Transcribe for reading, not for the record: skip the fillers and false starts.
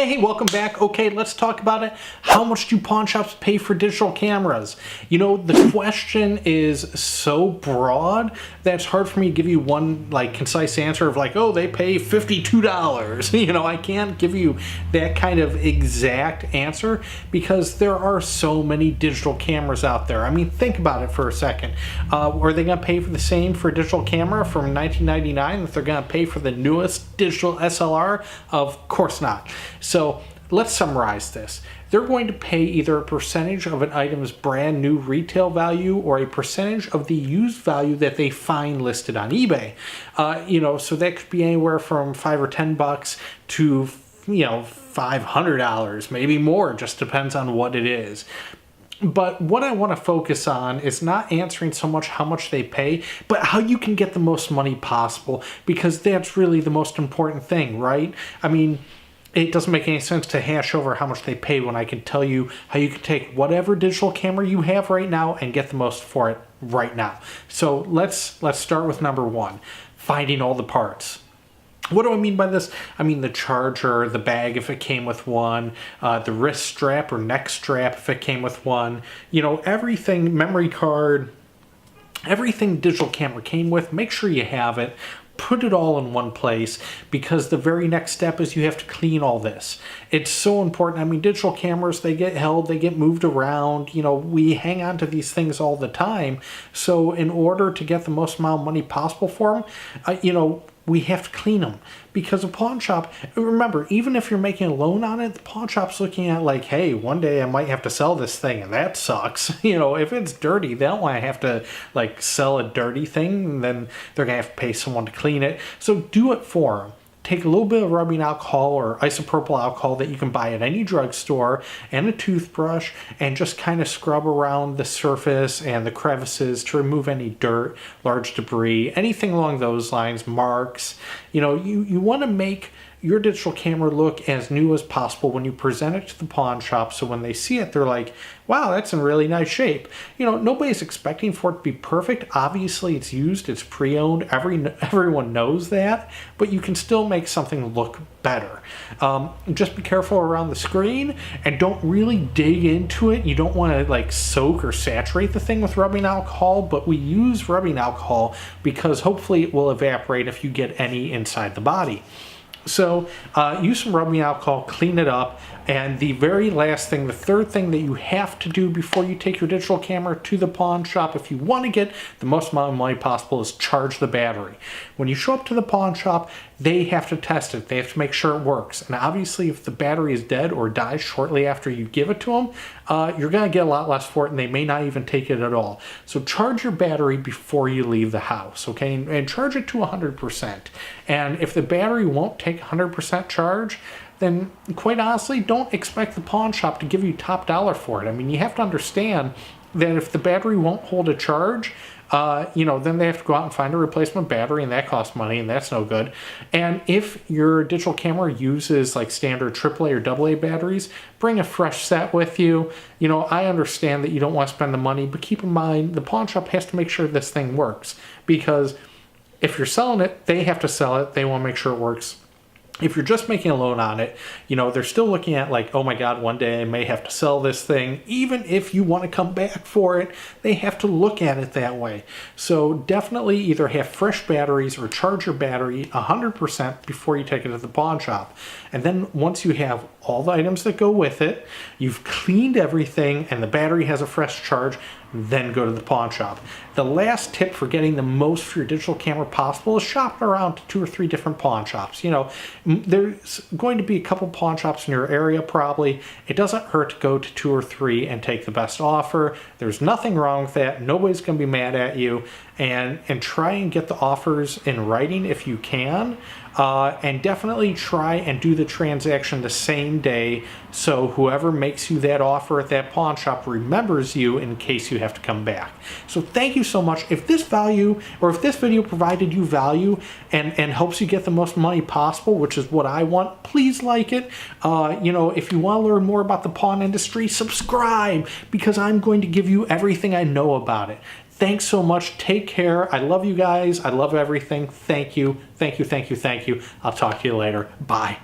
Hey, welcome back. Okay, let's talk about it. How much do pawn shops pay for digital cameras? You know, the question is so broad that it's hard for me to give you one concise answer of oh, they pay $52. You know, I can't give you that kind of exact answer because there are so many digital cameras out there. I mean, think about it for a second. Are they going to pay for the same for a digital camera from 1999 that they're going to pay for the newest digital SLR? Of course not. So let's summarize this. They're going to pay either a percentage of an item's brand new retail value or a percentage of the used value that they find listed on eBay. So that could be anywhere from $5 or $10 to, $500, maybe more, just depends on what it is. But what I want to focus on is not answering so much how much they pay, but how you can get the most money possible, because that's really the most important thing, right? I mean, it doesn't make any sense to hash over how much they pay when I can tell you how you can take whatever digital camera you have right now and get the most for it right now. So let's start with number one, finding all the parts. What do I mean by this? I mean the charger, the bag if it came with one, the wrist strap or neck strap if it came with one, everything, memory card, everything digital camera came with, make sure you have it. Put it all in one place, because the very next step is you have to clean all this. It's so important. I mean, digital cameras, they get held, they get moved around. We hang on to these things all the time. So in order to get the most amount of money possible for them, we have to clean them, because a pawn shop, remember, even if you're making a loan on it, the pawn shop's looking at hey, one day I might have to sell this thing and that sucks. If it's dirty, they don't want to have to sell a dirty thing, and then they're going to have to pay someone to clean it. So do it for them. Take a little bit of rubbing alcohol or isopropyl alcohol that you can buy at any drugstore and a toothbrush, and just kind of scrub around the surface and the crevices to remove any dirt, large debris, anything along those lines, marks. You want to make your digital camera look as new as possible when you present it to the pawn shop, so when they see it, they're like, wow, that's in really nice shape. Nobody's expecting for it to be perfect. Obviously, it's used, it's pre-owned, everyone knows that, but you can still make something look better. Just be careful around the screen, and don't really dig into it. You don't want to soak or saturate the thing with rubbing alcohol, but we use rubbing alcohol because hopefully it will evaporate if you get any inside the body. So use some rubbing alcohol, clean it up, and the very last thing, the third thing that you have to do before you take your digital camera to the pawn shop, if you want to get the most amount of money possible, is charge the battery. When you show up to the pawn shop, they have to test it. They have to make sure it works. And obviously, if the battery is dead or dies shortly after you give it to them, you're going to get a lot less for it, and they may not even take it at all. So charge your battery before you leave the house, okay? And charge it to 100%. And if the battery won't take 100% charge, then quite honestly, don't expect the pawn shop to give you top dollar for it. I mean, you have to understand that if the battery won't hold a charge, then they have to go out and find a replacement battery, and that costs money, and that's no good. And if your digital camera uses standard AAA or AA batteries, bring a fresh set with you. I understand that you don't want to spend the money, but keep in mind the pawn shop has to make sure this thing works, because if you're selling it, they have to sell it. They want to make sure it works. If you're just making a loan on it, they're still looking at oh my God, one day I may have to sell this thing. Even if you want to come back for it, they have to look at it that way. So definitely either have fresh batteries or charge your battery 100% before you take it to the pawn shop. And then once you have all the items that go with it, you've cleaned everything, and the battery has a fresh charge, then go to the pawn shop. The last tip for getting the most for your digital camera possible is shopping around to 2 or 3 different pawn shops. There's going to be a couple pawn shops in your area probably. It doesn't hurt to go to 2 or 3 and take the best offer. There's nothing wrong with that. Nobody's going to be mad at you. And try and get the offers in writing if you can. And definitely try and do the transaction the same day, so whoever makes you that offer at that pawn shop remembers you in case you have to come back. So thank you so much. If this video provided you value and helps you get the most money possible, which is what I want, please like it. If you want to learn more about the pawn industry, subscribe, because I'm going to give you everything I know about it. Thanks so much. Take care. I love you guys. I love everything. Thank you. Thank you. Thank you. Thank you. I'll talk to you later. Bye.